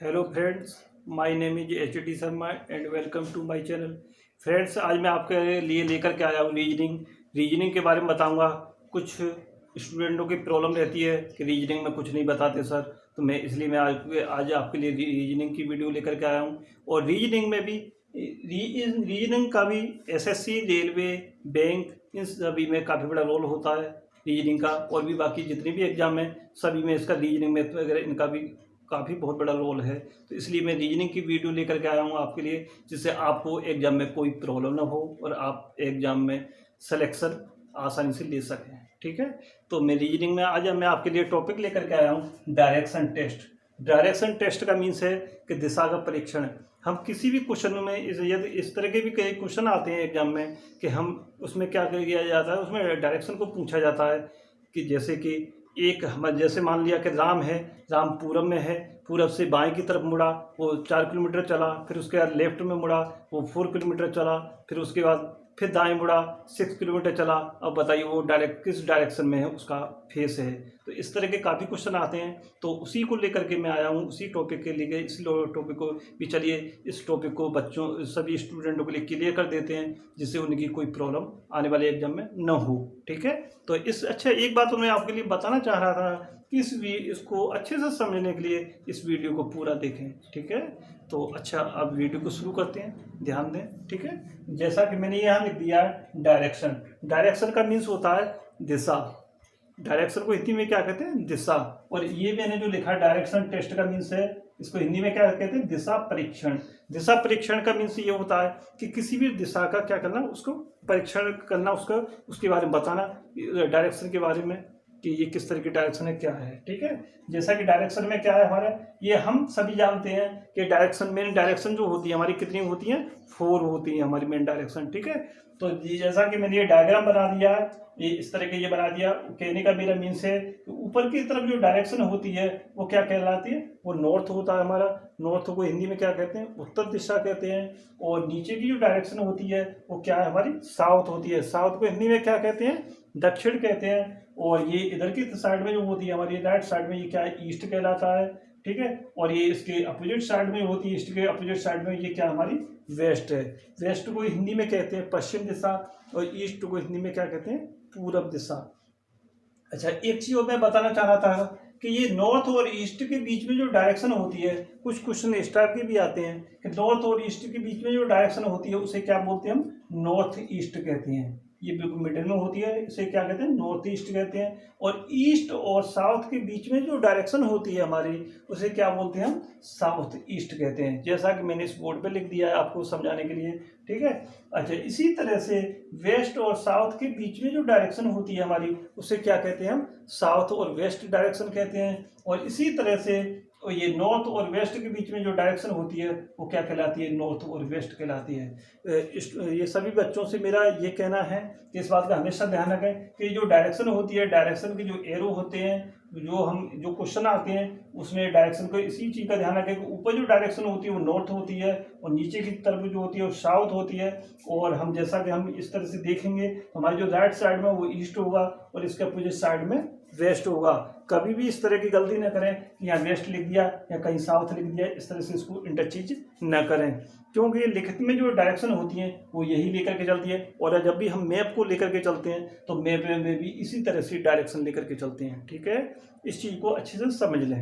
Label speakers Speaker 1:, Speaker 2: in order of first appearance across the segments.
Speaker 1: Hello friends, my name is H D Sharma and welcome to my channel. Friends, आज मैं आपके लिए लेकर के आया हूँ रीजनिंग के बारे में बताऊंगा। कुछ स्टूडेंटों की प्रॉब्लम रहती है कि रीजनिंग में कुछ नहीं बताते सर, तो मैं इसलिए मैं आज आपके लिए रीजनिंग की वीडियो लेकर के आया हूँ। और रीजनिंग में भी रीजनिंग का भी एसएससी, रेलवे, बैंक, इन सभी में काफ़ी बड़ा रोल होता है रीजनिंग का। और भी बाकी जितने भी एग्जाम हैं सभी में इसका रीजनिंग में वगैरह इनका भी काफ़ी बहुत बड़ा रोल है। तो इसलिए मैं रीजनिंग की वीडियो लेकर के आया हूँ आपके लिए, जिससे आपको एग्जाम में कोई प्रॉब्लम ना हो और आप एग्जाम में सिलेक्शन आसानी से ले सकें। ठीक है, तो मैं रीजनिंग में आज मैं आपके लिए टॉपिक लेकर के आया हूँ डायरेक्शन टेस्ट। डायरेक्शन टेस्ट का मीन्स है कि दिशा का परीक्षण। हम किसी भी क्वेश्चन में यदि इस तरह के भी कई क्वेश्चन आते हैं एग्जाम में कि हम उसमें क्या किया जाता है, उसमें डायरेक्शन को पूछा जाता है कि जैसे कि एक हम जैसे मान लिया कि राम है, राम पूरब में है, पूरब से बाएं की तरफ मुड़ा, वो 4 किलोमीटर चला, फिर उसके बाद लेफ्ट में मुड़ा, वो 4 किलोमीटर चला, फिर उसके बाद फिर दाएं मुड़ा, 6 किलोमीटर चला। अब बताइए वो डायरेक्ट किस डायरेक्शन में है, उसका फेस है। तो इस तरह के काफ़ी क्वेश्चन आते हैं, तो उसी को लेकर के मैं आया हूँ, उसी टॉपिक के लिए। इस टॉपिक को भी चलिए इस टॉपिक को बच्चों सभी स्टूडेंटों के लिए क्लियर कर देते हैं, जिससे उनकी कोई प्रॉब्लम आने वाले एग्जाम में न हो। ठीक है, तो एक बात तो मैं आपके लिए बताना चाह रहा था कि इसको अच्छे से समझने के लिए इस वीडियो को पूरा देखें। ठीक है, तो अच्छा, अब वीडियो को शुरू करते हैं, ध्यान दें। ठीक है, जैसा कि मैंने यहाँ लिख दिया है डायरेक्शन। डायरेक्शन का मीन्स होता है दिशा। डायरेक्शन को हिंदी में क्या कहते हैं? दिशा। और ये मैंने जो लिखा डायरेक्शन टेस्ट का मीन्स है, इसको हिंदी में क्या कहते हैं? दिशा परीक्षण। दिशा परीक्षण का मीन्स ये होता है कि किसी भी दिशा का क्या करना, उसको परीक्षण करना, उसके बारे में बताना, डायरेक्शन के बारे में कि ये किस तरह की डायरेक्शन है, क्या है। ठीक है, जैसा कि डायरेक्शन में क्या है हमारा, ये हम सभी जानते हैं कि डायरेक्शन, मेन डायरेक्शन जो होती है हमारी कितनी होती है? 4 होती है हमारी मेन डायरेक्शन। ठीक है, तो जैसा कि मैंने ये डायग्राम बना दिया है, ये इस तरह के ये बना दिया। कहने का मेरा मीन्स है कि ऊपर की तरफ जो डायरेक्शन होती है वो क्या कहलाती है? वो नॉर्थ होता है हमारा। नॉर्थ को हिंदी में क्या कहते हैं? उत्तर दिशा कहते हैं। और नीचे की जो डायरेक्शन होती है वो क्या है हमारी? साउथ होती है। साउथ को हिंदी में क्या कहते हैं? दक्षिण कहते हैं। और ये इधर की साइड में जो होती है हमारी राइट साइड में, ये क्या है? ईस्ट कहलाता है। ठीक है, और ये इसके अपोजिट साइड में होती है, ईस्ट के अपोजिट साइड में ये क्या हमारी? वेस्ट है। वेस्ट को हिंदी में कहते हैं पश्चिम दिशा, और ईस्ट को हिंदी में क्या कहते हैं? पूरब दिशा। अच्छा, एक चीज और मैं बताना चाह रहा था कि ये नॉर्थ और ईस्ट के बीच में जो डायरेक्शन होती है, कुछ क्वेश्चन इस टाइप के भी आते हैं कि नॉर्थ और ईस्ट के बीच में जो डायरेक्शन होती है उसे क्या बोलते हैं? हम नॉर्थ ईस्ट कहते हैं। ये बिल्कुल मिडिल में होती है, इसे क्या कहते हैं? नॉर्थ ईस्ट कहते हैं। और ईस्ट और साउथ के बीच में जो डायरेक्शन होती है हमारी, उसे क्या बोलते हैं? हम साउथ ईस्ट कहते हैं, जैसा कि मैंने इस बोर्ड पे लिख दिया है आपको समझाने के लिए। ठीक है, अच्छा, इसी तरह से वेस्ट और साउथ के बीच में जो डायरेक्शन होती है हमारी, उसे क्या कहते हैं? हम साउथ और वेस्ट डायरेक्शन कहते हैं। और इसी तरह से ये नॉर्थ और वेस्ट के बीच में जो डायरेक्शन होती है वो क्या कहलाती है? नॉर्थ और वेस्ट कहलाती है। ये सभी बच्चों से मेरा ये कहना है कि इस बात का हमेशा ध्यान रखें कि जो डायरेक्शन होती है, डायरेक्शन के जो एरो होते हैं, जो क्वेश्चन आते हैं उसमें डायरेक्शन को इसी चीज़ का ध्यान रखें कि ऊपर जो डायरेक्शन होती है वो नॉर्थ होती है, और नीचे की तरफ जो होती है वो साउथ होती है। और हम जैसा कि हम इस तरह से देखेंगे तो हमारी जो राइट साइड में वो ईस्ट होगा और इसके अपोजिट साइड में वेस्ट होगा। कभी भी इस तरह की गलती ना करें कि यहाँ वेस्ट लिख दिया या कहीं साउथ लिख दिया, इस तरह से इसको इंटरचेंज न करें, क्योंकि ये लिखित में जो डायरेक्शन होती हैं वो यही लेकर के चलती है। और जब भी हम मैप को लेकर के चलते हैं तो मैप में भी इसी तरह से डायरेक्शन लेकर के चलते हैं। ठीक है, इस चीज़ को अच्छे से समझ लें।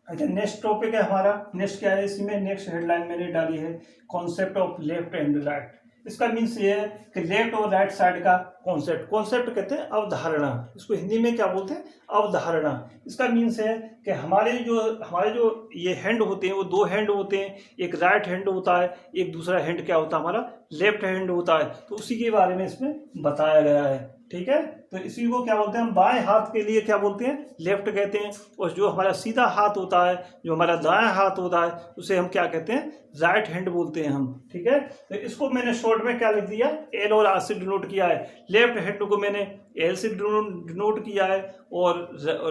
Speaker 1: अच्छा, नेक्स्ट टॉपिक है हमारा। नेक्स्ट क्या है इसमें? नेक्स्ट हेडलाइन मैंने डाली है concept of left and right. इसका मीन्स ये है कि लेफ्ट और राइट साइड का कॉन्सेप्ट। कॉन्सेप्ट कहते हैं अवधारणा, इसको हिंदी में क्या बोलते हैं? अवधारणा। इसका मीन्स है कि हमारे जो ये हैंड होते हैं वो 2 हैंड होते हैं, एक राइट हैंड होता है, एक दूसरा हैंड क्या होता है हमारा? लेफ्ट हैंड होता है। तो उसी के बारे में इसमें बताया गया है। ठीक है, तो इसी को क्या बोलते हैं? हम बाएं हाथ के लिए क्या बोलते हैं? लेफ्ट कहते हैं। और जो हमारा सीधा हाथ होता है, जो हमारा दायां हाथ होता है, उसे हम क्या कहते हैं? राइट हैंड बोलते हैं हम। ठीक है, तो इसको मैंने शॉर्ट में क्या लिख दिया? एल और आर से डिनोट किया है। लेफ्ट हैंड को मैंने एल से डिनोट किया है और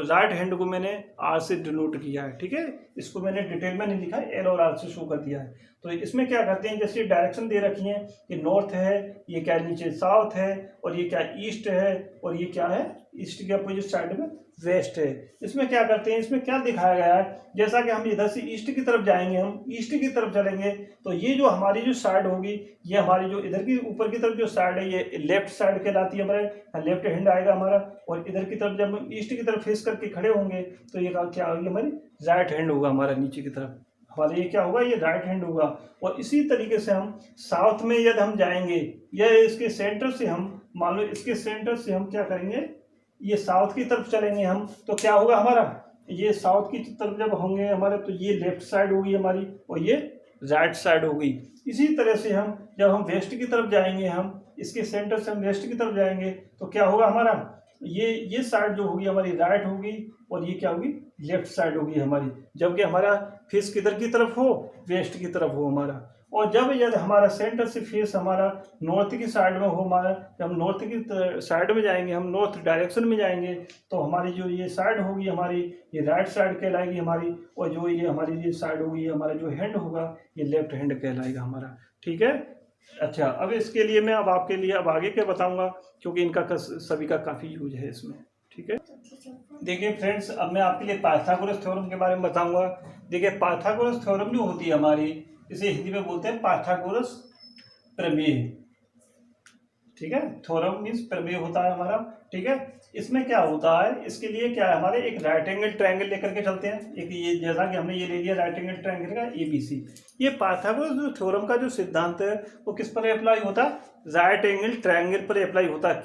Speaker 1: राइट हैंड को मैंने आर से डिनोट किया है। ठीक है, इसको मैंने डिटेल में नहीं लिखा है, एल और आर से शो कर दिया है। तो इसमें क्या करते हैं, जैसे डायरेक्शन दे रखी है कि नॉर्थ है, ये क्या नीचे साउथ है, और ये क्या ईस्ट है, और ये क्या है, ईस्ट के अपोजिट साइड में वेस्ट है। इसमें क्या करते हैं, इसमें क्या दिखाया गया है, जैसा कि हम इधर से ईस्ट की तरफ जाएंगे, हम ईस्ट की तरफ चलेंगे तो ये जो हमारी जो साइड होगी, ये हमारी जो इधर की ऊपर की तरफ जो साइड है ये लेफ्ट साइड कहलाती है, हमारे लेफ्ट हैंड आएगा हमारा। और इधर की तरफ जब हम ईस्ट की तरफ फेस करके खड़े होंगे तो ये क्या होगी, हमारी राइट हैंड होगा हमारा, नीचे की तरफ हमारा ये क्या होगा, ये राइट हैंड होगा। और इसी तरीके से हम साउथ में यदि हम जाएंगे या इसके सेंटर से हम मान लो इसके सेंटर से हम क्या करेंगे, ये साउथ की तरफ चलेंगे हम, तो क्या होगा हमारा, ये साउथ की तरफ जब होंगे हमारे तो ये लेफ्ट साइड होगी हमारी और ये राइट साइड होगी। इसी तरह से हम जब हम वेस्ट की तरफ जाएंगे, हम इसके सेंटर से हम वेस्ट की तरफ जाएंगे तो क्या होगा हमारा, ये साइड जो होगी हमारी राइट होगी और ये क्या होगी, लेफ्ट साइड होगी हमारी, जबकि हमारा फेस किधर की तरफ हो, वेस्ट की तरफ हो हमारा। और जब यदि हमारा सेंटर से फेस हमारा नॉर्थ की साइड में हो हमारा, जब हम नॉर्थ की साइड में जाएंगे, हम नॉर्थ डायरेक्शन में जाएंगे तो हमारी जो ये साइड होगी हमारी, ये राइट साइड कहलाएगी हमारी, और जो ये हमारी ये साइड होगी, हमारा जो हैंड होगा ये लेफ्ट हैंड कहलाएगा हमारा। ठीक है, अच्छा अब इसके लिए मैं अब आपके लिए अब आगे क्या बताऊंगा, क्योंकि इनका सभी का काफ़ी यूज है इसमें। ठीक है, देखिए फ्रेंड्स, अब मैं आपके लिए पाइथागोरस थ्योरम के बारे में बताऊंगा। देखिए पाइथागोरस थ्योरम जो होती है हमारी, इसे हिंदी में बोलते हैं पाइथागोरस प्रमेय। ठीक है, थ्योरम मीन्स प्रमेय होता है हमारा। ठीक है, इसमें क्या होता है, इसके लिए क्या है, हमारे एक राइट एंगल ट्रायंगल लेकर के चलते हैं, एक ये जैसा कि हमने ये ले लिया राइट एंगल ट्रायंगल का ABC। ये पाइथागोरस जो थ्योरम का जो सिद्धांत है वो किस पर अप्लाई होता है, राइट एंगल ट्रायंगल पर अप्लाई होता है,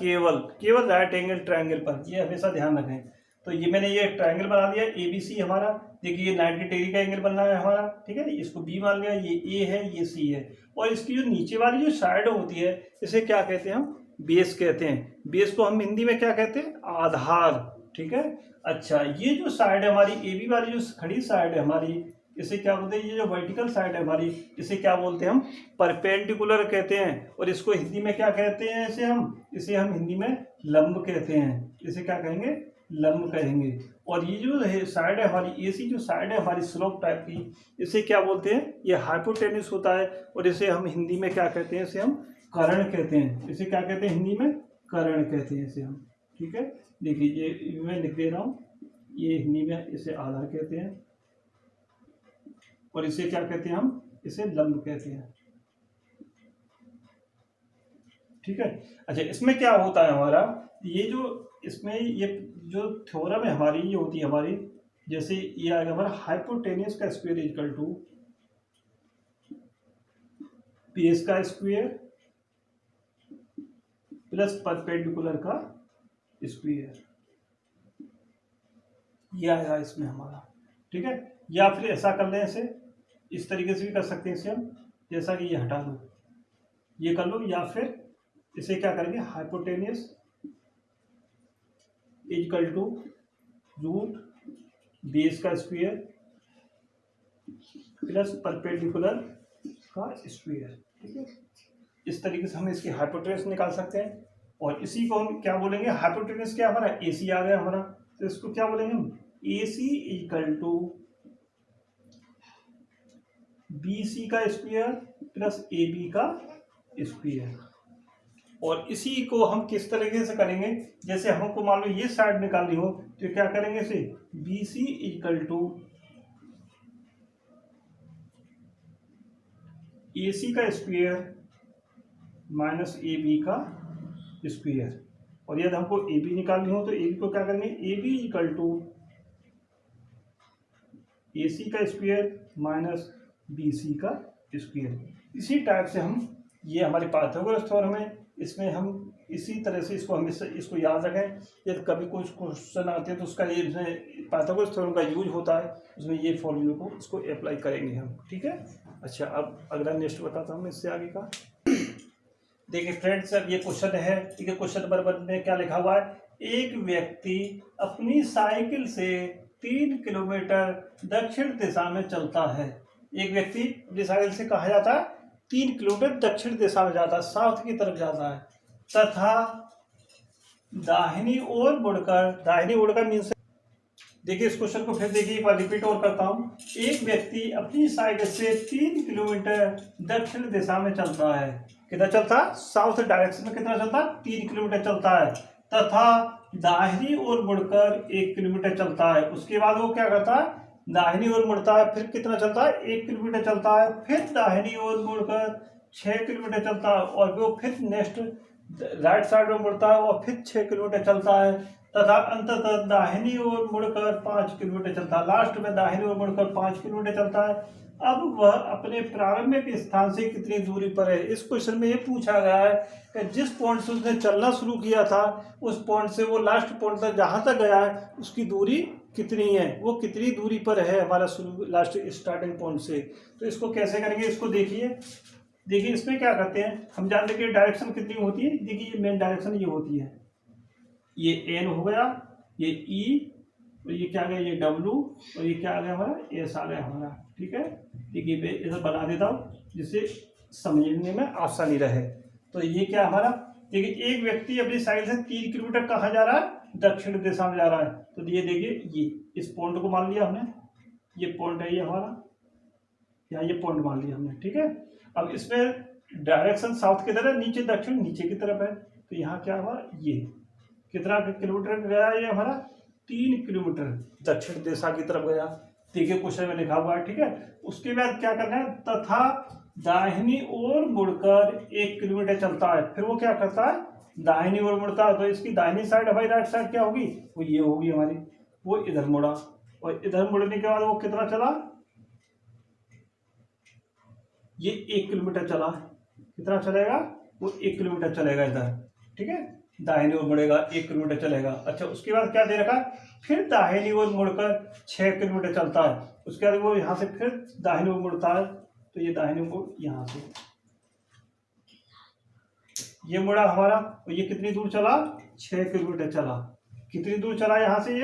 Speaker 1: केवल राइट एंगल ट्रायंगल पर, ये हमेशा ध्यान रखें। तो ये मैंने ये ट्रायंगल बना दिया ABC हमारा, देखिए ये 90 डिग्री का एंगल बनना है हमारा। ठीक है, इसको B मान लिया, ये A है, ये C है, और इसकी जो नीचे वाली जो साइड होती है इसे क्या कहते हैं, हम बेस कहते हैं। बेस को हम हिंदी में क्या कहते हैं, आधार। ठीक है, अच्छा ये जो साइड है हमारी AB वाली जो खड़ी साइड है हमारी, इसे क्या बोलते हैं, ये जो वर्टिकल साइड है हमारी, इसे क्या बोलते हैं, हम परपेंडिकुलर कहते हैं। और इसको हिंदी में क्या कहते हैं, इसे हम हिंदी में लंब कहते हैं। इसे क्या कहेंगे, लंब कहेंगे। और ये जो साइड है हमारी AC जो साइड है हमारी स्लोप टाइप की, इसे क्या बोलते हैं, ये हाइपोटेन्यूस होता है। और इसे हम हिंदी में क्या कहते हैं, इसे हम कर्ण कहते हैं। इसे क्या कहते हैं, हिंदी में कर्ण कहते हैं इसे हम। ठीक है, देखिए ये मैं लिख दे रहा हूँ, ये हिंदी में इसे आधार कहते हैं और इसे क्या कहते हैं, हम इसे लंब कहते हैं। ठीक है, अच्छा इसमें क्या होता है हमारा, ये जो इसमें ये जो थ्योरम है हमारी, ये होती है हमारी, जैसे ये आएगा हमारा हाइपोटेन्यूस का स्क्वायर इक्वल टू बेस का स्क्वायर प्लस परपेंडिकुलर का स्क्वायर, ये आएगा इसमें हमारा। ठीक है, या फिर ऐसा कर लें, इसे इस तरीके से भी कर सकते हैं इसे हम, जैसा कि ये हटा दो, ये कर लो, या फिर इसे क्या करेंगे, hypotenuse equal to root base का स्क्वायर प्लस परपेंडिकुलर का स्क्वायर। ठीक है, इस तरीके से हम इसकी हाइपोटेन्यूस निकाल सकते हैं। और इसी को हम क्या बोलेंगे, हाइपोटेन्यूस क्या हमारा AC आ गया हमारा, तो इसको क्या बोलेंगे हम, AC इक्वल टू BC का स्क्वायर प्लस AB का स्क्वायर। और इसी को हम किस तरीके से करेंगे, जैसे हमको मान लो ये साइड निकालनी हो तो क्या करेंगे, इसे BC इक्वल टू AC का स्क्वायर माइनस AB का स्क्वायर। और यदि हमको AB निकालनी हो तो AB को क्या करेंगे, AB इक्वल टू AC का स्क्वायर माइनस BC का स्क्वायर। इसी टाइप से हम, ये हमारी पाइथागोरस थ्योरम है, इसमें हम इसी तरह से इसको हमेशा इसको याद रखें। यदि कभी कुछ क्वेश्चन आते हैं तो उसका ये पाइथागोरस थ्योरम का यूज होता है, उसमें ये फॉर्मूले को इसको अप्लाई करेंगे हम। ठीक है, अच्छा अब अगला नेक्स्ट बताता हूँ मैं इससे आगे का। देखिए फ्रेंड्स, अब ये क्वेश्चन है। ठीक है, क्वेश्चन नंबर में क्या लिखा हुआ है, एक व्यक्ति अपनी साइकिल से 3 किलोमीटर दक्षिण दिशा में चलता है। एक व्यक्ति अपनी साइकिल से कहा जाता है 3 किलोमीटर दक्षिण दिशा में जाता है, साउथ की तरफ जाता है, तथा दाहिनी ओर मुड़कर मीन्स, देखिए इस क्वेश्चन को फिर देखिए एक बार रिपीट और करता हूँ। एक व्यक्ति अपनी साइकिल से 3 किलोमीटर दक्षिण दिशा में चलता है, कितना चलता है, साउथ डायरेक्शन में कितना चलता है, 3 किलोमीटर चलता है, तथा दाहिनी ओर मुड़कर 1 किलोमीटर चलता है। उसके बाद वो क्या करता है, दाहिनी ओर मुड़ता है, फिर कितना चलता है, 1 किलोमीटर चलता है, फिर दाहिनी ओर मुड़कर 6 किलोमीटर चलता है, और वो फिर नेक्स्ट राइट साइड में मुड़ता है और फिर 6 किलोमीटर चलता है, तथा अंततः दाहिनी ओर मुड़कर 5 किलोमीटर चलता है। लास्ट में दाहिनी ओर मुड़कर 5 किलोमीटर चलता है। अब वह अपने प्रारंभिक स्थान से कितनी दूरी पर है। इस क्वेश्चन में ये पूछा गया है कि जिस पॉइंट से उसने चलना शुरू किया था उस पॉइंट से वो लास्ट पॉइंट तक जहाँ तक गया है उसकी दूरी कितनी है, वो कितनी दूरी पर है हमारा शुरू लास्ट स्टार्टिंग पॉइंट से। तो इसको कैसे करेंगे, इसको देखिए इसमें क्या करते हैं, हम जानते हैं कि डायरेक्शन कितनी होती है। देखिए ये मेन डायरेक्शन ये होती है, ये एन हो गया, ये ई, और ये क्या आ गया, ये डब्लू, और ये क्या आ गया हमारा, एस आ गया हमारा। ठीक है, देखिए मैं इधर बना देता हूँ जिससे समझने में आसानी रहे। तो ये क्या हमारा, देखिए एक व्यक्ति अपनी साइकिल से 3 किलोमीटर कहाँ जा रहा है, दक्षिण दिशा में जा रहा है। तो ये देखिए ये इस पॉइंट को मान लिया हमने, ये पॉइंट है ये हमारा, यहाँ ये पॉइंट मान लिया हमने। ठीक है, अब इसमें डायरेक्शन साउथ की तरफ, नीचे दक्षिण नीचे की तरफ है। तो यहाँ क्या हुआ, ये कितना किलोमीटर गया, ये हमारा 3 किलोमीटर दक्षिण दिशा की तरफ गया। देखिए क्वेश्चन में लिखा हुआ है। ठीक है, उसके बाद क्या करना है, तथा दाहिनी ओर मुड़कर 1 किलोमीटर चलता है। फिर वो क्या करता है, दाहिनी ओर मुड़ता है, तो इसकी दाहिनी साइड हमारी राइट साइड क्या होगी, वो ये होगी हमारी। वो इधर मुड़ा, और इधर मुड़ने के बाद वो कितना चला, ये 1 किलोमीटर चला। कितना चलेगा, वो 1 किलोमीटर चलेगा इधर। ठीक है, दाहिनी ओर मुड़ेगा, 1 किलोमीटर चलेगा। अच्छा, उसके बाद क्या दे रखा है, फिर दाहिनी ओर मुड़कर 6 किलोमीटर चलता है। उसके बाद वो यहाँ से फिर दाहिनी ओर मुड़ता है, तो ये दाहिनी ओर यहाँ से ये मुड़ा हमारा, और ये कितनी दूर चला, 6 किलोमीटर चला। कितनी दूर चला यहाँ से,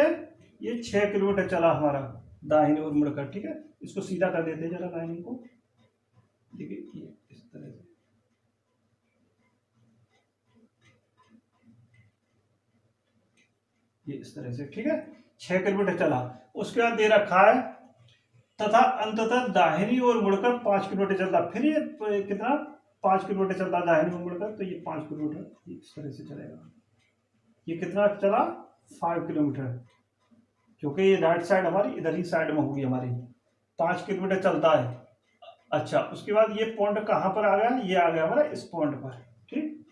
Speaker 1: ये 6 किलोमीटर चला हमारा दाहिनी ओर मुड़कर। ठीक है, इसको सीधा कर देते हैं जरा लाइन को। देखिए ये इस तरह से, ये इस तरह से। ठीक है, 6 किलोमीटर चला। उसके बाद दे रखा है तथा अंततः दाहिनी ओर मुड़कर 5 किलोमीटर चलता। फिर ये कितना, 5 किलोमीटर चलता दाहिनी ओर मुड़कर, तो ये 5 किलोमीटर इस तरह से चलेगा। ये कितना चला, 5 किलोमीटर, क्योंकि ये राइट साइड हमारी इधर ही साइड में होगी हमारी। 5 किलोमीटर चलता है। अच्छा, उसके बाद ये पॉइंट कहाँ पर आ गया, ये आ गया हमारा इस पॉइंट पर। ठीक,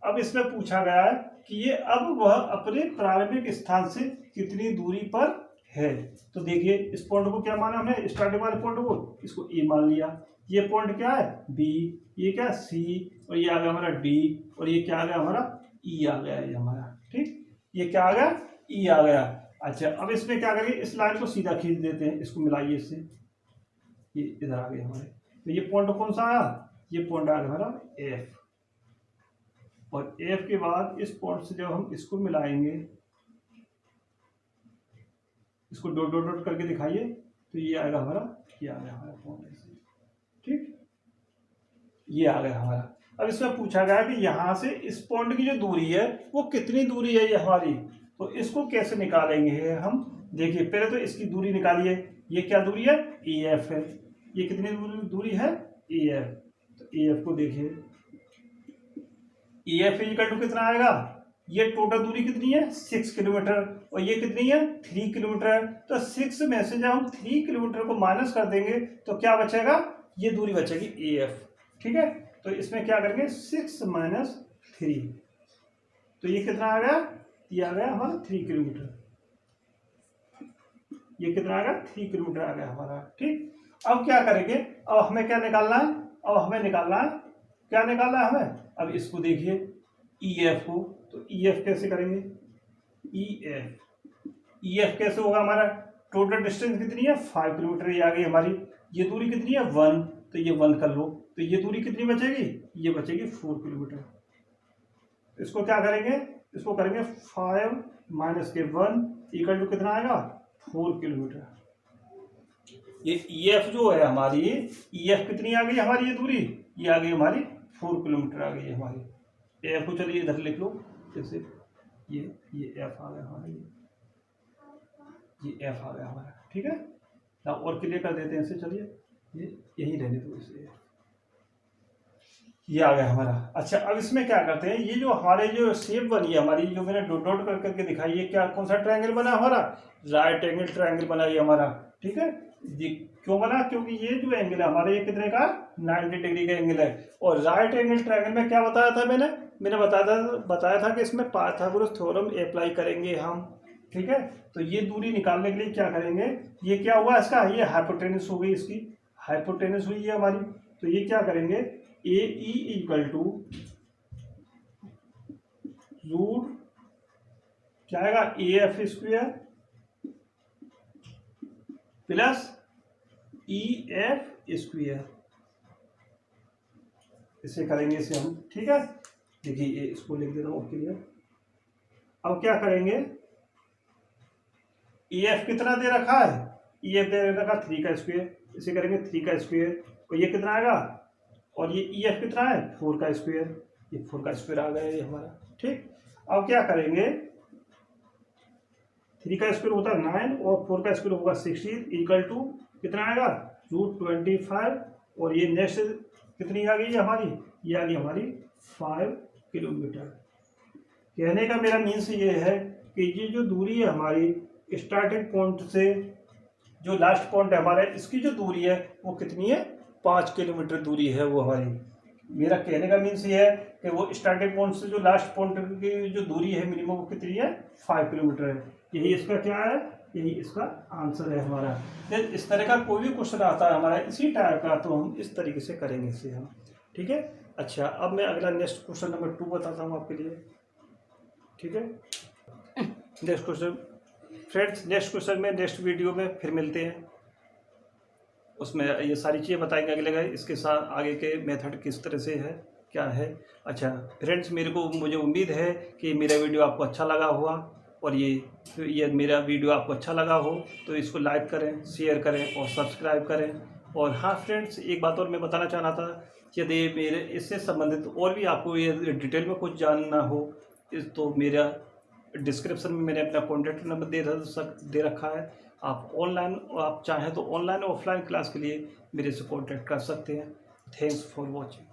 Speaker 1: अब इसमें पूछा गया है कि ये अब वह अपने प्रारंभिक स्थान से कितनी दूरी पर है। तो देखिए इस पॉइंट को क्या माना हमने, स्टार्टिंग वाले पॉइंट को, इसको ए मान लिया। ये पॉइंट क्या है, बी, ये क्या सी, और ये आ गया हमारा डी, और ये क्या आ गया हमारा, ई आ गया ये हमारा। ठीक, ये क्या आ गया, ई आ गया। अच्छा, अब इसमें क्या करेंगे, इस लाइन को सीधा खींच देते हैं, इसको मिलाइए इससे, ये इधर आ गए हमारे। तो ये पॉइंट कौन सा आया, ये पॉइंट आ गया हमारा एफ, और एफ के बाद इस पॉइंट से जब हम इसको मिलाएंगे, इसको डॉट डॉट डॉट करके दिखाइए, तो ये आएगा हमारा, ये आ गया हमारा पॉइंट ऐसे। ठीक, ये आ गया हमारा। अब इसमें पूछा गया कि यहाँ से इस पॉइंट की जो दूरी है वो कितनी दूरी है ये हमारी। तो इसको कैसे निकालेंगे हम, देखिए पहले तो इसकी दूरी निकालिए। ये क्या दूरी है, ए एफ है। ये कितनी दूरी है, ए एफ। तो ए एफ को देखिए, ए एफ इक्वल टू कितना आएगा, ये टोटल दूरी कितनी है, 6 किलोमीटर, और ये कितनी है, 3 किलोमीटर। तो 6 में से जब हम 3 किलोमीटर को माइनस कर देंगे तो क्या बचेगा, ये दूरी बचेगी ए एफ। ठीक है, तो इसमें क्या करेंगे, 6 माइनस 3, तो ये कितना आ गया, ये आ गया हमारा 3 किलोमीटर। ये कितना आ गया, 3 किलोमीटर आ गया हमारा। ठीक, अब क्या करेंगे, अब हमें क्या निकालना है, अब हमें निकालना है, क्या निकालना है हमें, अब इसको देखिए ई एफ को। तो ई एफ कैसे करेंगे, ई एफ कैसे होगा हमारा, टोटल डिस्टेंस कितनी है, 5 किलोमीटर, ये आ गई हमारी। ये दूरी कितनी है, 1, तो ये 1 कर लो, तो ये दूरी कितनी बचेगी, ये बचेगी 4 किलोमीटर। इसको क्या करेंगे, इसको करेंगे 5 माइनस के 1 इक्वल टू कितना आएगा, 4 किलोमीटर। ये ई एफ जो है हमारी, ई एफ कितनी आ गई हमारी, ये दूरी ये आ गई हमारी 4 किलोमीटर आ गई है हमारी। एफ को चलिए इधर लिख लो, जैसे ये एफ आ गया हमारा, ये एफ आ गया हमारा। ठीक है, और क्लियर कर देते हैं इसे, चलिए ये यही रहने दो इसे, ये आ गया हमारा। अच्छा, अब इसमें क्या करते हैं, ये जो हमारे जो शेप बनी है हमारी, जो मैंने डॉट डॉट कर करके दिखाई, ये क्या कौन सा ट्रायंगल बना हमारा, राइट एंगल ट्रायंगल बना ये हमारा। ठीक है, ये क्यों बना, क्योंकि ये जो एंगल है हमारे ये कितने का 90 डिग्री का एंगल है। और राइट एंगल ट्रायंगल में क्या बताया था मैंने बताया था कि इसमें पाइथागोरस थ्योरम अप्लाई करेंगे हम। ठीक है, तो ये दूरी निकालने के लिए क्या करेंगे, ये क्या हुआ इसका, ये हाइपोटेनस हो गई, इसकी हाइपोटेनस हुई है हमारी। तो ये क्या करेंगे, ए ई इक्वल टू रूट क्या आएगा, A F square plus E F square, इसे करेंगे इसे हम। ठीक है, देखिए इसको लिख देता हूँ क्लियर। अब क्या करेंगे, ई एफ कितना दे रखा है, ई एफ दे रखा 3 का स्क्वेयर, इसे करेंगे 3 का स्क्वेयर, और ये कितना आएगा, और ये ई एफ कितना है 4 का स्क्वेयर, ये 4 का स्क्वेयर आ गया ये हमारा। ठीक, अब क्या करेंगे, 3 का स्क्वेयर होता है 9 और 4 का स्क्वेयर होगा 16 इक्वल टू कितना आएगा √25, और ये नेक्स्ट कितनी आ गई हमारी, ये आ गई हमारी 5 किलोमीटर। कहने का मेरा मीन्स ये है कि ये जो दूरी है हमारी स्टार्टिंग पॉइंट से जो लास्ट पॉइंट है हमारा, इसकी जो दूरी है वो कितनी है, 5 किलोमीटर दूरी है वो हमारी। मेरा कहने का मीन्स ये है कि वो स्टार्टिंग पॉइंट से जो लास्ट पॉइंट की जो दूरी है मिनिमम वो कितनी है, 5 किलोमीटर है। यही इसका क्या है, यही इसका आंसर है हमारा। फिर इस तरह का कोई भी क्वेश्चन आता है हमारा इसी टाइप का, तो हम इस तरीके से करेंगे इसे हम। ठीक है, अच्छा अब मैं अगला नेक्स्ट क्वेश्चन नंबर 2 बताता हूँ आपके लिए। ठीक है, next question friends, next question में नेक्स्ट वीडियो में फिर मिलते हैं, उसमें ये सारी चीज़ें बताएंगे अगले इसके साथ आगे के मेथड किस तरह से है क्या है। अच्छा फ्रेंड्स, मुझे उम्मीद है कि मेरा वीडियो आपको अच्छा लगा होगा, और ये मेरा वीडियो आपको अच्छा लगा हो तो इसको लाइक करें, शेयर करें और सब्सक्राइब करें। और हाँ फ्रेंड्स, एक बात और मैं बताना चाह रहा था, यदि मेरे इससे संबंधित और भी आपको ये डिटेल में कुछ जानना हो तो मेरा डिस्क्रिप्शन में मैंने अपना कॉन्टैक्ट नंबर दे रखा है। आप चाहें तो ऑनलाइन और ऑफलाइन क्लास के लिए मेरे से कॉन्टैक्ट कर सकते हैं। Thanks for watching.